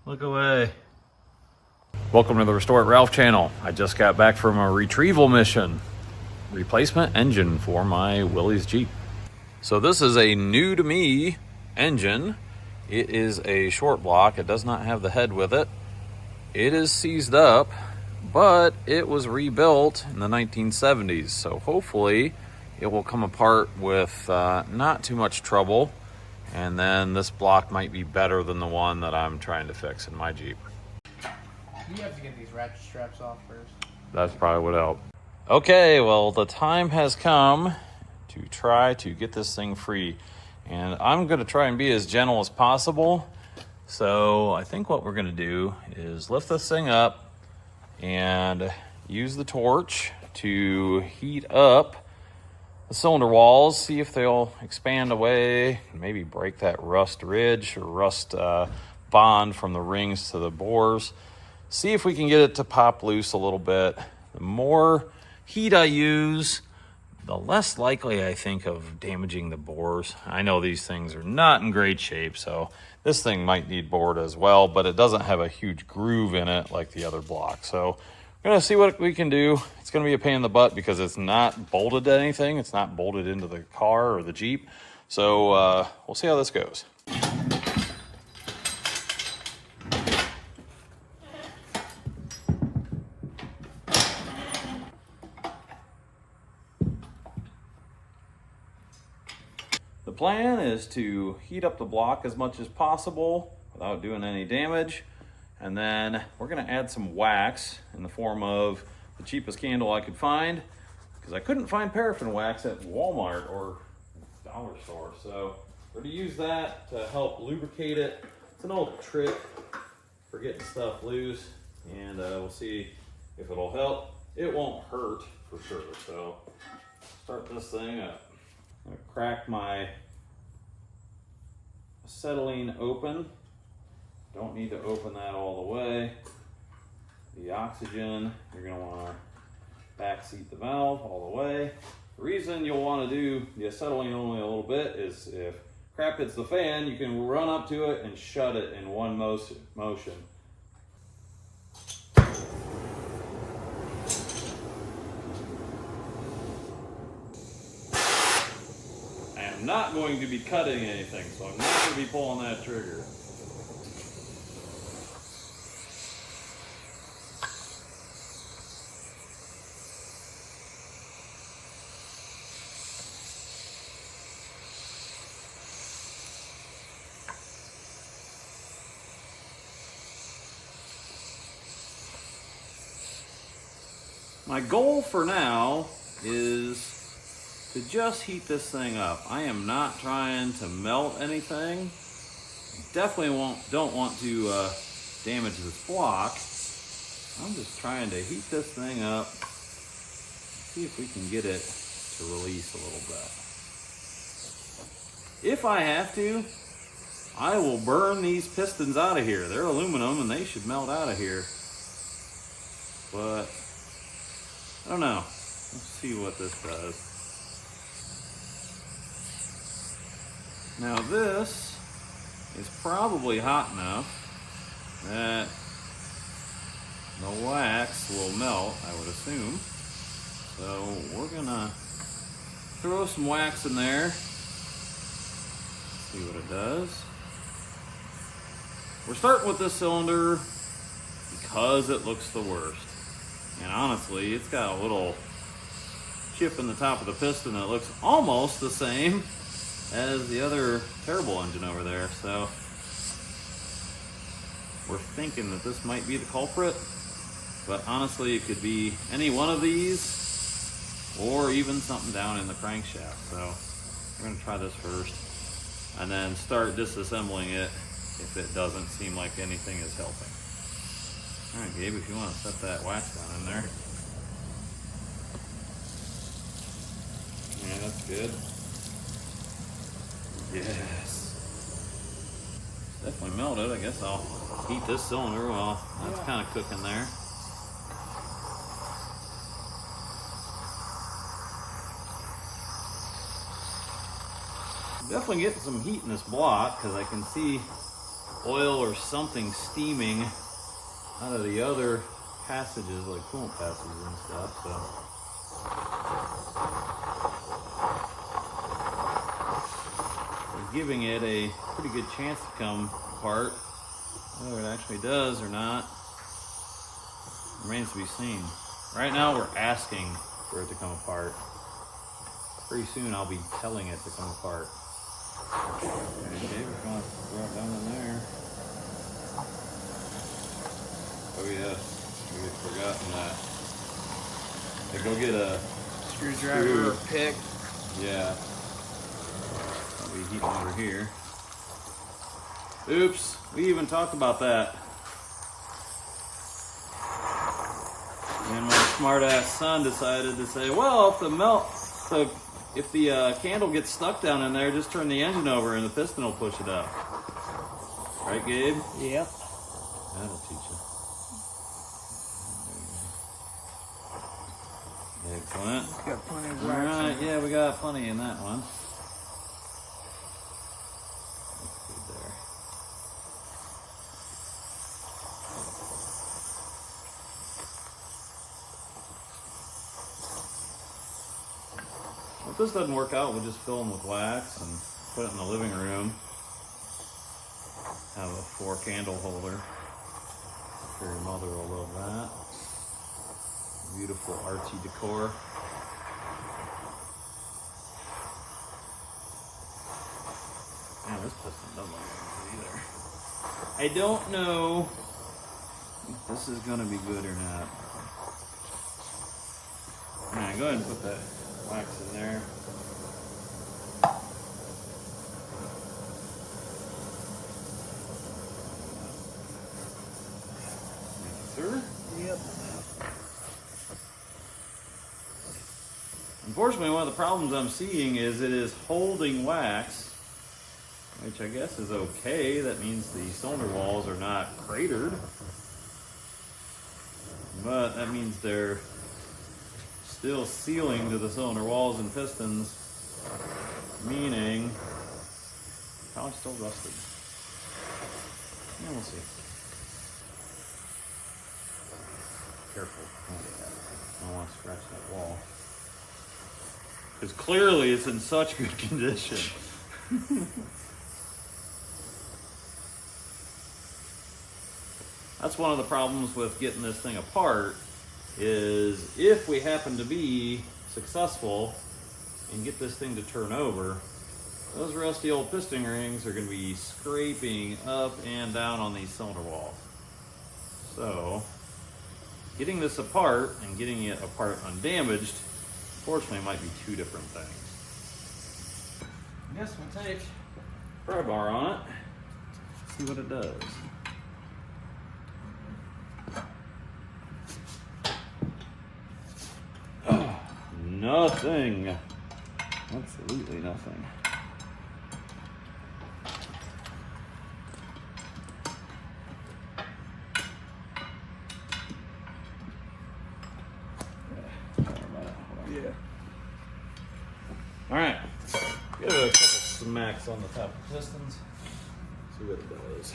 Look away. Welcome to the Restore It Ralph channel. I just got back from a retrieval mission. Replacement engine for my WIllys Jeep. So this is a new to me engine. It is a short block. It does not have the head with it. It is seized up, but it was rebuilt in the 1970s. So hopefully it will come apart with not too much trouble. And then this block might be better than the one that I'm trying to fix in my Jeep. You have to get these ratchet straps off first. That's probably what helped. Okay, well, the time has come to try to get this thing free. And I'm going to try and be as gentle as possible. So I think what we're going to do is lift this thing up and use the torch to heat up the cylinder walls, see if they'll expand away, maybe break that rust ridge or rust bond from the rings to the bores. See if we can get it to pop loose a little bit. The more heat I use, the less likely I think of damaging the bores. I know these things are not in great shape, so this thing might need bored as well, but it doesn't have a huge groove in it like the other block. So we're gonna see what we can do. It's gonna be a pain in the butt because it's not bolted to anything. It's not bolted into the car or the Jeep. So we'll see how this goes. The plan is to heat up the block as much as possible without doing any damage. And then we're gonna add some wax in the form of the cheapest candle I could find, because I couldn't find paraffin wax at Walmart or dollar store. So we're gonna use that to help lubricate it. It's an old trick for getting stuff loose, and we'll see if it'll help. It won't hurt for sure. So start this thing up. I'm gonna crack my acetylene open. Don't need to open that all the way. The oxygen, you're gonna wanna backseat the valve all the way. The reason you'll wanna do the acetylene only a little bit is if crap hits the fan, you can run up to it and shut it in one motion. I am not going to be cutting anything, so I'm not going to be pulling that trigger. My goal for now is to just heat this thing up. I am not trying to melt anything. Definitely don't want to damage this block. I'm just trying to heat this thing up, see if we can get it to release a little bit. If I have to, I will burn these pistons out of here. They're aluminum and they should melt out of here. But I don't know. Let's see what this does. Now this is probably hot enough that the wax will melt, I would assume. So we're gonna throw some wax in there, see what it does. We're starting with this cylinder because it looks the worst. And honestly, it's got a little chip in the top of the piston that looks almost the same as the other terrible engine over there. So we're thinking that this might be the culprit, but honestly, it could be any one of these or even something down in the crankshaft. So we're gonna try this first and then start disassembling it if it doesn't seem like anything is helping. All right, Gabe, if you want to set that wax down in there. Yeah, that's good. Yes. Definitely melted. I guess I'll heat this cylinder while that's kind of cooking there. Definitely getting some heat in this block because I can see oil or something steaming out of the other passages, like coolant passages and stuff. So we're giving it a pretty good chance to come apart. Whether it actually does or not remains to be seen. Right now we're asking for it to come apart. Pretty soon I'll be telling it to come apart. Okay, we're gonna throw it down in there. Oh yeah, we had forgotten that. Hey, go get a Screwdriver or a pick. Yeah. I'll be heating over here. Oops, we even talked about that. And my smart ass son decided to say, well, if the candle gets stuck down in there, just turn the engine over and the piston will push it up. Right, Gabe? Yep. That'll teach you. Excellent. Got plenty of All wax. right, yeah, we got plenty in that one. That's good there. Well, if this doesn't work out, we'll just fill them with wax and put it in the living room. Have a 4-candle holder. Sure your mother will love that. Beautiful artsy decor. Man, this piston doesn't look good either. I don't know if this is going to be good or not. Alright, go ahead and put that wax in there. Sir? Yep. Unfortunately, one of the problems I'm seeing is it is holding wax, which I guess is okay. That means the cylinder walls are not cratered. But that means they're still sealing to the cylinder walls and pistons, meaning probably still rusted. Yeah, we'll see. Careful. I don't want to scratch that wall. Because clearly it's in such good condition. That's one of the problems with getting this thing apart, is if we happen to be successful and get this thing to turn over, those rusty old piston rings are going to be scraping up and down on these cylinder walls. So, getting this apart and getting it apart undamaged, unfortunately, might be two different things. I guess we'll take a pry bar on it, see what it does. Oh, nothing. Absolutely nothing. Yeah. All right, give it a couple smacks on the top of the pistons. See what it does.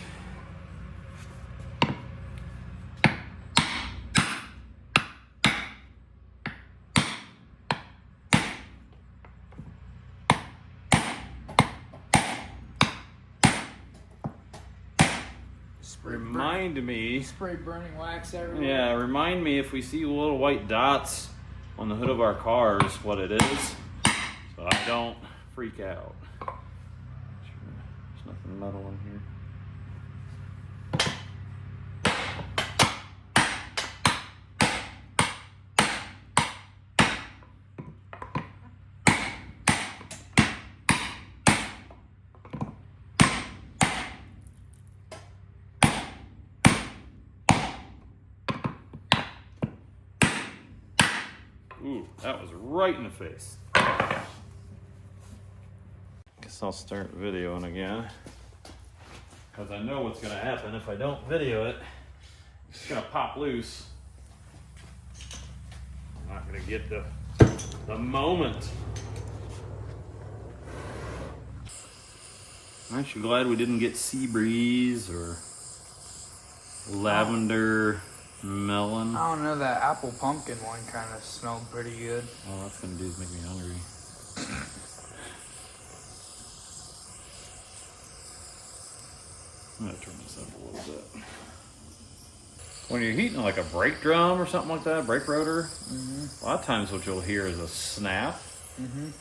Remind me. Spray burning wax everywhere. Yeah, remind me if we see little white dots on the hood of our cars what it is, so I don't freak out. There's nothing metal in here. Ooh, that was right in the face. Guess I'll start videoing again, because I know what's going to happen if I don't video it. It's going to pop loose. I'm not going to get the moment. Aren't you glad we didn't get sea breeze or lavender melon? I don't know, that apple pumpkin one kind of smelled pretty good. All that's gonna do is make me hungry. I'm gonna turn this up a little bit. When you're heating like a brake drum or something like that, brake rotor, a lot of times what you'll hear is a snap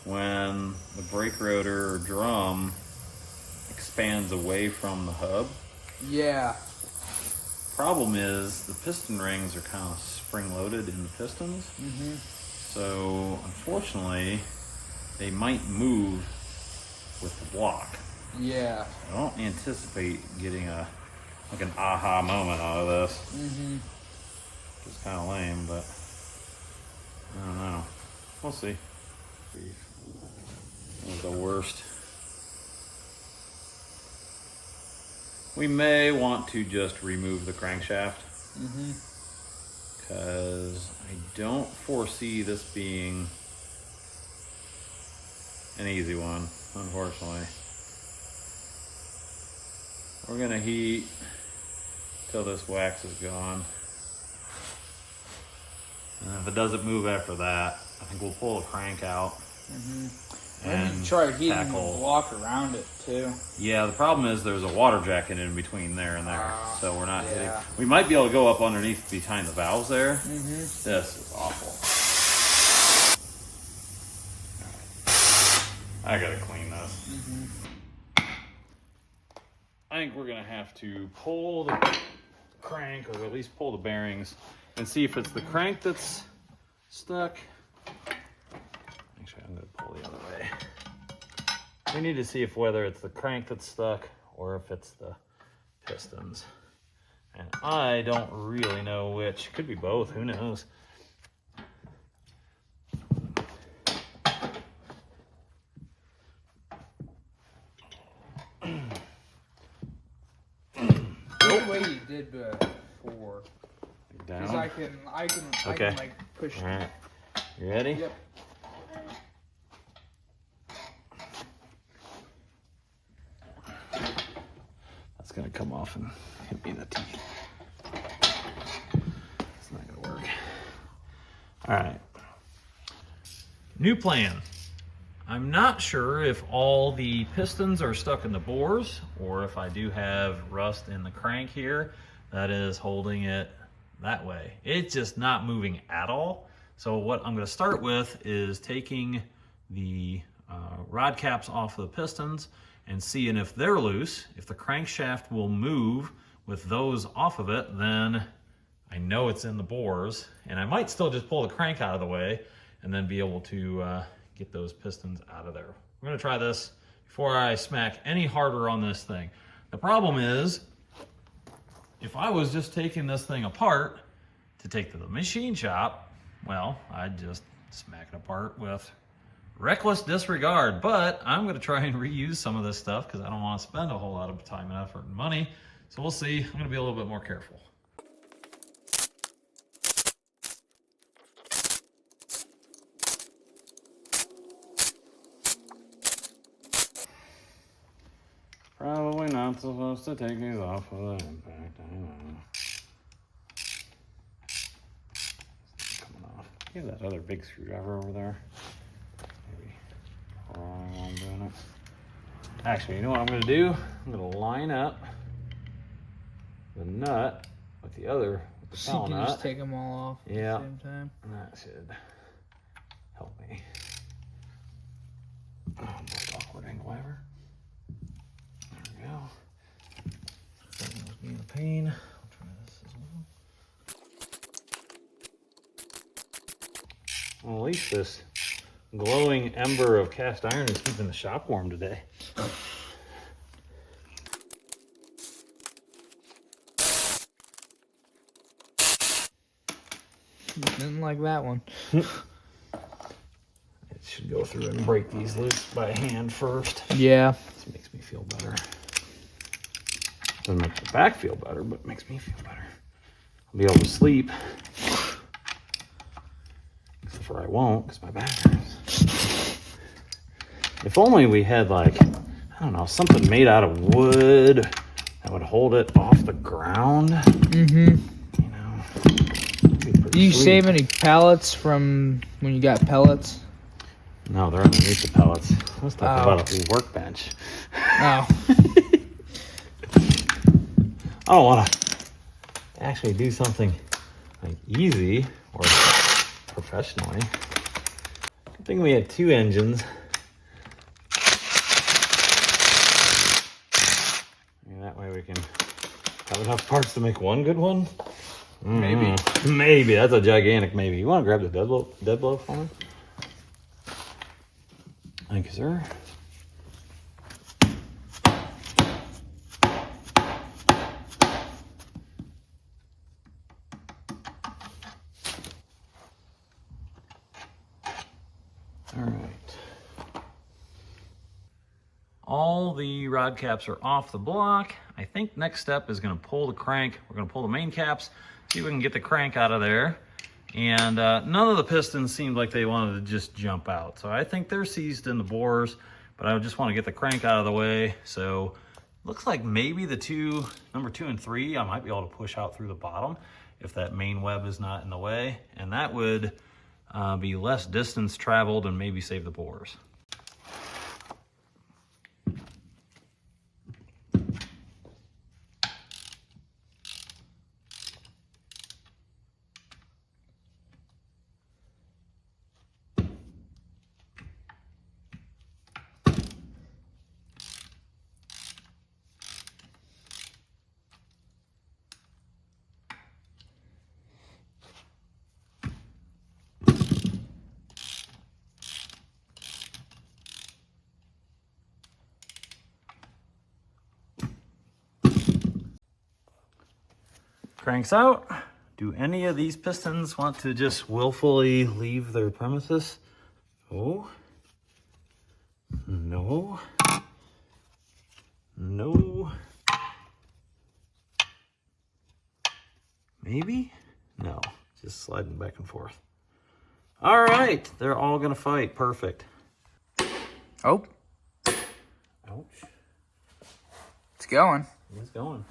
when the brake rotor or drum expands away from the hub. Yeah. Problem is the piston rings are kind of spring loaded in the pistons. So unfortunately, they might move with the block. Yeah. I don't anticipate getting like an aha moment out of this. It's kind of lame, but I don't know. We'll see. That was the worst. We may want to just remove the crankshaft because I don't foresee this being an easy one, unfortunately. We're gonna heat till this wax is gone. And if it doesn't move after that, I think we'll pull the crank out. Maybe try heating the block around it too. Yeah, the problem is there's a water jacket in between there and there, so we're not hitting. We might be able to go up underneath behind the valves there. This is awful. All right. I gotta clean this. I think we're gonna have to pull the crank, or at least pull the bearings, and see if it's the crank that's stuck. Actually, I'm gonna pull the other way. We need to see if whether it's the crank that's stuck or if it's the pistons. And I don't really know which. Could be both, who knows? The way you did before. Down. Because I can like push. All right. You ready? Yep. That's gonna come off and hit me in the teeth. It's not gonna work. All right. New plan. I'm not sure if all the pistons are stuck in the bores or if I do have rust in the crank here that is holding it that way. It's just not moving at all. So what I'm going to start with is taking the rod caps off of the pistons and seeing if they're loose. If the crankshaft will move with those off of it, then I know it's in the bores, and I might still just pull the crank out of the way and then be able to get those pistons out of there. We're gonna try this before I smack any harder on this thing. The problem is, if I was just taking this thing apart to take to the machine shop, well, I'd just smack it apart with reckless disregard. But I'm gonna try and reuse some of this stuff because I don't wanna spend a whole lot of time and effort and money. So we'll see. I'm gonna be a little bit more careful. Probably not supposed to take these off with an impact, I know. Coming off. Get that other big screwdriver over there. Maybe wrong while I'm doing it. Actually, you know what I'm gonna do? I'm gonna line up the nut with the other, with the So foul you can nut. just take them all off at the same time. And that should help me. Oh, most awkward angle ever. There we go. That was being a pain. I'll try this as well. Well, at least this glowing ember of cast iron is keeping the shop warm today. Didn't like that one. It should go through and break these loose by hand first. Yeah. This makes me feel better. Doesn't make the back feel better, but it makes me feel better. I'll be able to sleep. Except for I won't, because my back hurts. If only we had like I don't know, something made out of wood that would hold it off the ground. Mm-hmm. You know. Do you save any pellets from when you got pellets? No, they're underneath the pellets. Let's talk about a workbench. Oh. I don't want to actually do something like easy or professionally. I think we had 2 engines. And that way we can have enough parts to make one good one. Maybe. Maybe. That's a gigantic maybe. You want to grab the dead blow for me? Thank you, sir. All right. All the rod caps are off the block. I think next step is going to pull the crank. We're going to pull the main caps, see if we can get the crank out of there. And none of the pistons seemed like they wanted to just jump out. So I think they're seized in the bores, but I just want to get the crank out of the way. So looks like maybe the number 2 and 3, I might be able to push out through the bottom if that main web is not in the way. And that would be less distance traveled and maybe save the bores. Cranks out. Do any of these pistons want to just willfully leave their premises? Oh. No. No. Maybe? No. Just sliding back and forth. All right. They're all going to fight. Perfect. Oh. Ouch. It's going. It's going.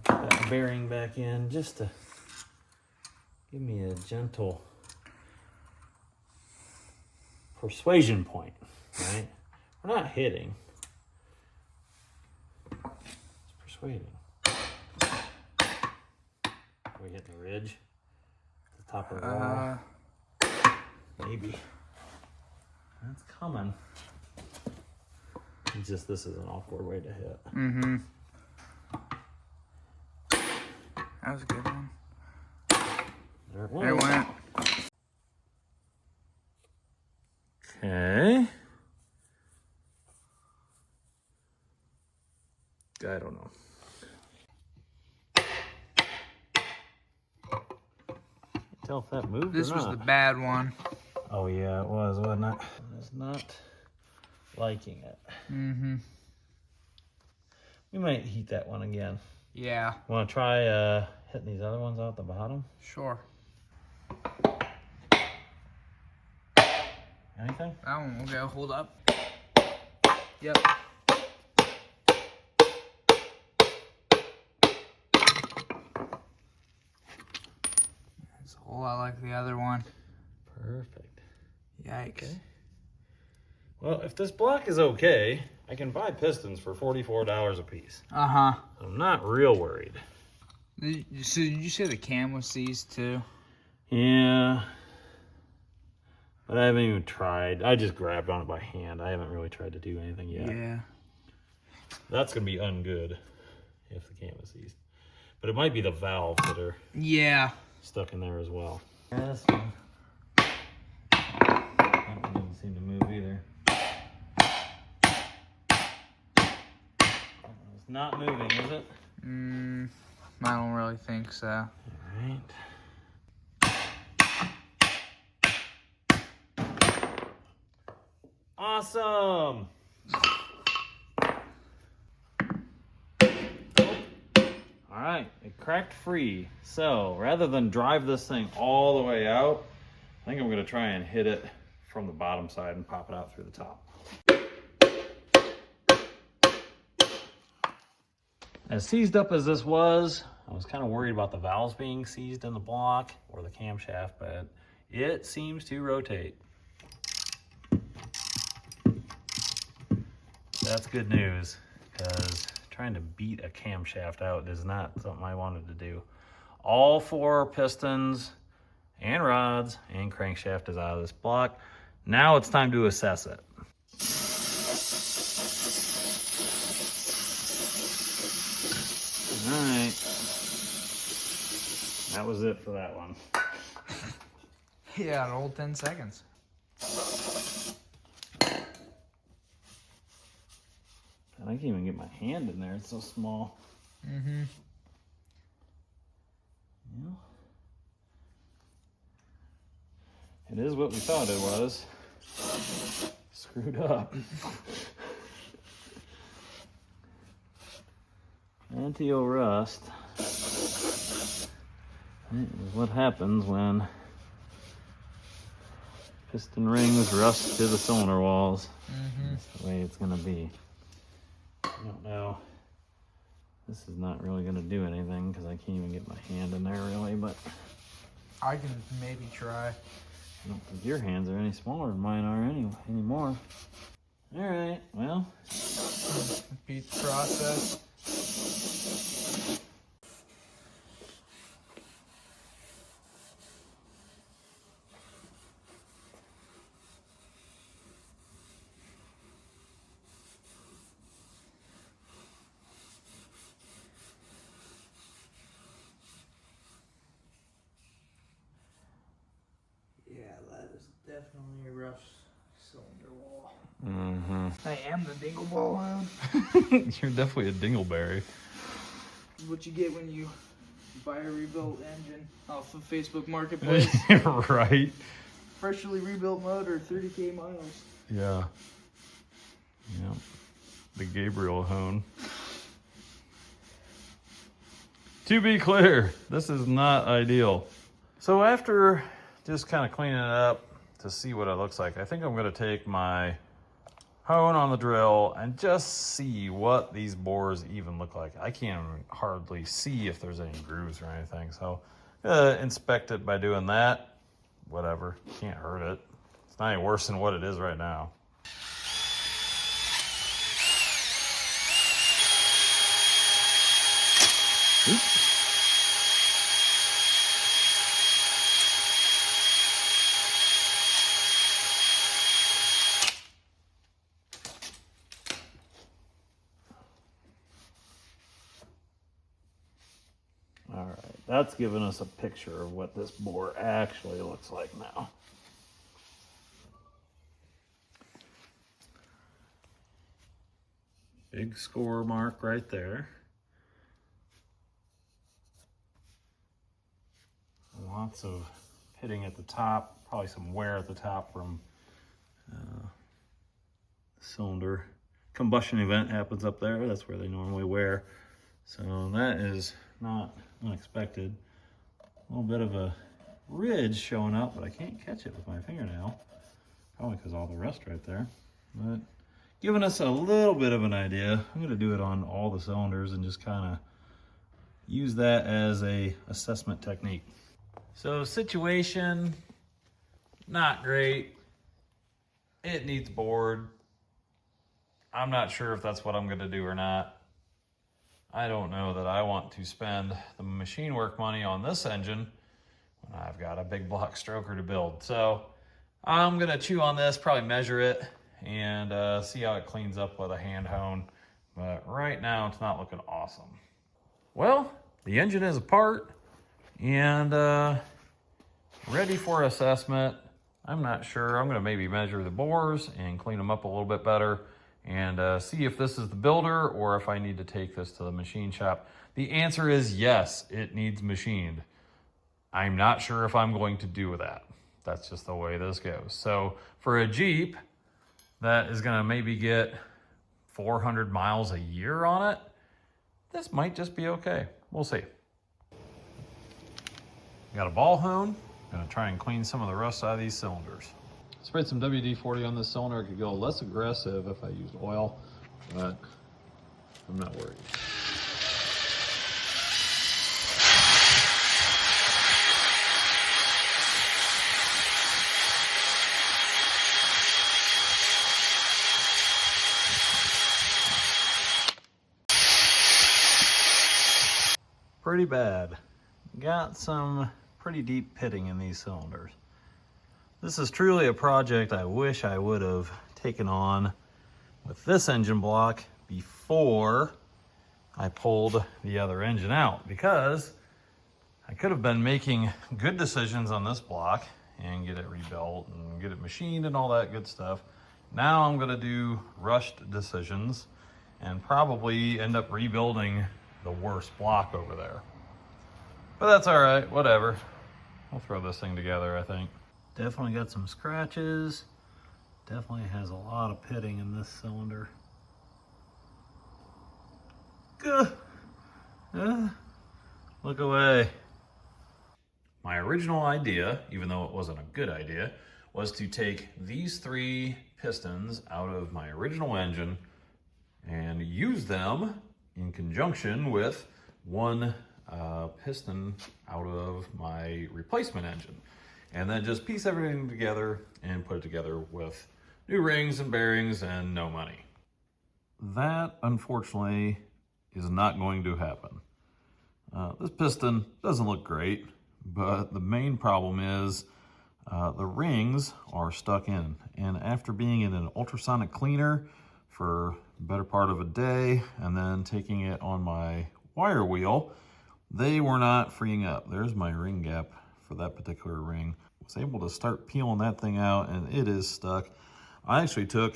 Put that bearing back in just to give me a gentle persuasion point, right? We're not hitting. It's persuading. Are we hitting the ridge? The top of the wall? Maybe. That's coming. It's just this is an awkward way to hit. Mm-hmm. That was a good one. There it There it went. Okay. I don't know. Tell if that moved This or was not. the bad one. Oh yeah, it was, wasn't it? I was not liking it. Mm-hmm. We might heat that one again. Yeah. Want to try hitting these other ones out the bottom? Sure. Anything? That one will go. Hold up. Yep. It's a whole lot like the other one. Perfect. Yikes. Okay. Well, if this block is okay, I can buy pistons for $44 a piece. Uh-huh. I'm not real worried. So did you say the cam was seized too? Yeah. But I haven't even tried. I just grabbed on it by hand. I haven't really tried to do anything yet. Yeah. That's going to be ungood if the cam is seized. But it might be the valves that are stuck in there as well. This one. That one doesn't seem to move either. It's not moving, is it? I don't really think so. All right. Awesome. All right, it cracked free. So rather than drive this thing all the way out, I think I'm gonna try and hit it from the bottom side and pop it out through the top. As seized up as this was, I was kind of worried about the valves being seized in the block or the camshaft, but it seems to rotate. That's good news, because trying to beat a camshaft out is not something I wanted to do. All 4 pistons and rods and crankshaft is out of this block. Now it's time to assess it. All right, that was it for that one. Yeah, an old 10 seconds. And I can't even get my hand in there, it's so small. Mm-hmm. Yeah. It is what we thought it was. Screwed up. Anti-rust. That is what happens when piston rings rust to the cylinder walls. Mm-hmm. That's the way it's gonna be. I don't know. This is not really gonna do anything because I can't even get my hand in there really, but I can maybe try. I don't think your hands are any smaller than mine are anymore. All right, well. Repeat the process. Yeah, that is definitely a rough cylinder wall. Mm-hmm. I am the dingle ball hound. You're definitely a dingleberry. What you get when you buy a rebuilt engine off of Facebook Marketplace. Right. Freshly rebuilt motor, 30K miles. Yeah. Yeah. The Gabriel hone. To be clear, this is not ideal. So after just kind of cleaning it up to see what it looks like, I think I'm going to take my hone on the drill and just see what these bores even look like. I can't hardly see if there's any grooves or anything. So inspect it by doing that. Whatever, can't hurt it. It's not any worse than what it is right now. Oops. All right, that's giving us a picture of what this bore actually looks like now. Big score mark right there. Lots of pitting at the top, probably some wear at the top from the cylinder. Combustion event happens up there, that's where they normally wear. So that is not unexpected. A little bit of a ridge showing up, but I can't catch it with my fingernail. Probably because all the rust right there. But giving us a little bit of an idea. I'm gonna do it on all the cylinders and just kind of use that as a assessment technique. So situation, not great. It needs bored. I'm not sure if that's what I'm gonna do or not. I don't know that I want to spend the machine work money on this engine when I've got a big block stroker to build. So I'm gonna chew on this, probably measure it, and see how it cleans up with a hand hone. But right now it's not looking awesome. Well, the engine is apart and ready for assessment. I'm not sure. I'm gonna maybe measure the bores and clean them up a little bit better and see if this is the builder or if I need to take this to the machine shop. The answer is yes, it needs machined. I'm not sure if I'm going to do that. That's just the way this goes. So for a Jeep that is gonna maybe get 400 miles a year on it, this might just be okay. we'll see. Got a ball hone. Gonna try and clean some of the rust out of these cylinders. Sprayed some WD-40 on this cylinder. I could go less aggressive if I used oil, but I'm not worried. Pretty bad. Got some pretty deep pitting in these cylinders. This is truly a project I wish I would have taken on with this engine block before I pulled the other engine out, because I could have been making good decisions on this block and get it rebuilt and get it machined and all that good stuff. Now I'm gonna do rushed decisions and probably end up rebuilding the worst block over there. But that's all right, whatever. We'll throw this thing together, I think. Definitely got some scratches. Definitely has a lot of pitting in this cylinder. Look away. My original idea, even though it wasn't a good idea, was to take these 3 pistons out of my original engine and use them in conjunction with one piston out of my replacement engine, and then just piece everything together and put it together with new rings and bearings and no money. That, unfortunately, is not going to happen. This piston doesn't look great, but the main problem is the rings are stuck in, and after being in an ultrasonic cleaner for the better part of a day and then taking it on my wire wheel, they were not freeing up. There's my ring gap for that particular ring. Was able to start peeling that thing out, and it is stuck. I actually took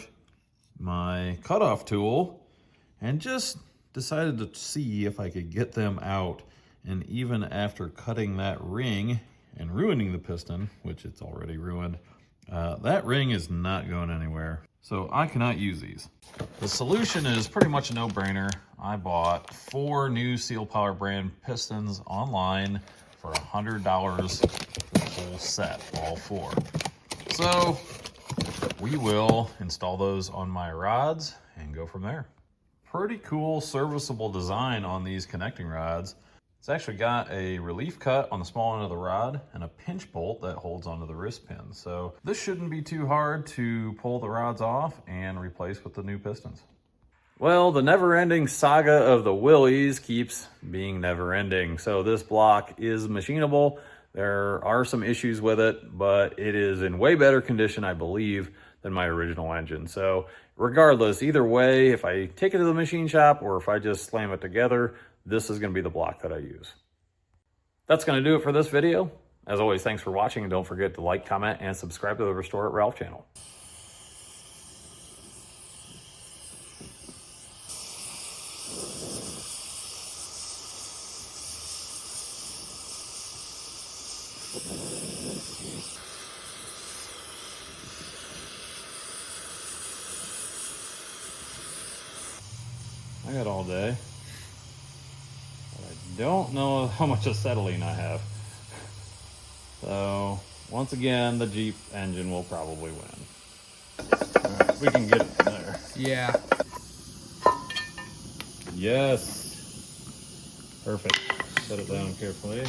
my cutoff tool and just decided to see if I could get them out. And even after cutting that ring and ruining the piston, which it's already ruined, that ring is not going anywhere. So I cannot use these. The solution is pretty much a no-brainer. I bought 4 new Seal Power brand pistons online for $100 the whole set, all 4. So we will install those on my rods and go from there. Pretty cool serviceable design on these connecting rods. It's actually got a relief cut on the small end of the rod and a pinch bolt that holds onto the wrist pin. So this shouldn't be too hard to pull the rods off and replace with the new pistons. Well, the never-ending saga of the Willys keeps being never-ending. So this block is machinable. There are some issues with it, but it is in way better condition, I believe, than my original engine. So regardless, either way, if I take it to the machine shop or if I just slam it together, this is going to be the block that I use. That's going to do it for this video. As always, thanks for watching, and don't forget to like, comment, and subscribe to the Restore It Ralph channel. I got all day. I don't know how much acetylene I have. So, once again, the Jeep engine will probably win. All right, we can get it there. Yeah. Yes. Perfect. Set it down carefully.